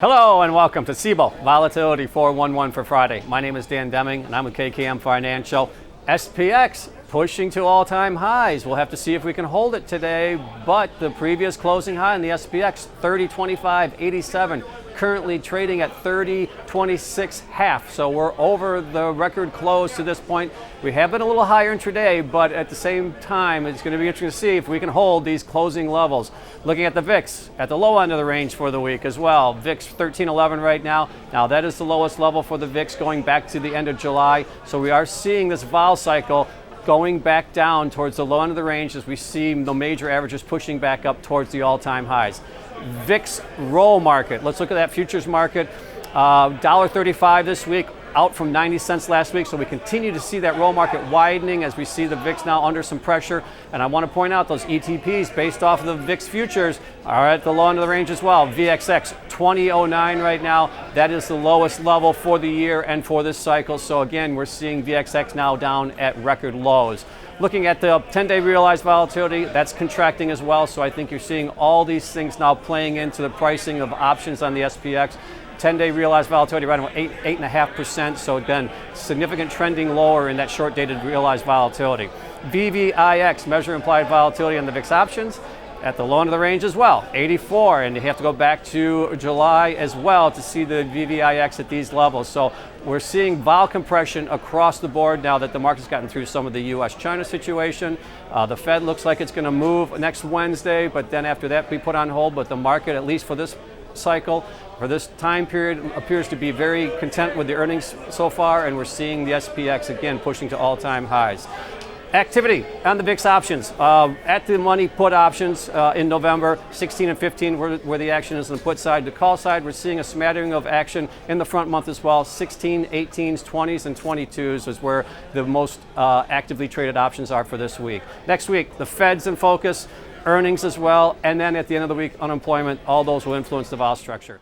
Hello and welcome to Cboe Volatility 411 for Friday. My name is Dan Deming and I'm with KKM Financial. SPX pushing to all-time highs. We'll have to see if we can hold it today, but the previous closing high in the SPX, 30.2587, currently trading at 30.26.5. So we're over the record close to this point. We have been a little higher intraday, but at the same time, it's going to be interesting to see if we can hold these closing levels. Looking at the VIX, at the low end of the range for the week as well. VIX 1311 right now. Now that is the lowest level for the VIX going back to the end of July. So we are seeing this vol cycle going back down towards the low end of the range as we see the major averages pushing back up towards the all-time highs. VIX roll market, let's look at that futures market. $1.35 this week, out from 90 cents last week, so we continue to see that roll market widening as we see the VIX now under some pressure. And I want to point out those ETPs based off of the VIX futures are at the low end of the range as well. VXX 2009 right now, that is the lowest level for the year and for this cycle. So again, we're seeing VXX now down at record lows. Looking at the 10-day realized volatility, that's contracting as well. So I think you're seeing all these things now playing into the pricing of options on the SPX. 10-day realized volatility right around 8.5%. So again, significant trending lower in that short-dated realized volatility. VVIX, measure implied volatility on the VIX options, at the low end of the range as well, 84, and you have to go back to July as well to see the VVIX at these levels. So we're seeing vol compression across the board now that the market's gotten through some of the US-China situation. The Fed looks like it's going to move next Wednesday, but then after that we put on hold. But the market, at least for this cycle, for this time period, appears to be very content with the earnings so far, and we're seeing the SPX again pushing to all-time highs. Activity on the VIX options. At the money put options in November, 16 and 15 where the action is on the put side. The call side, we're seeing a smattering of action in the front month as well. 16, 18s, 20s, and 22s is where the most actively traded options are for this week. Next week, the Fed's in focus, earnings as well, and then at the end of the week, unemployment. All those will influence the vol structure.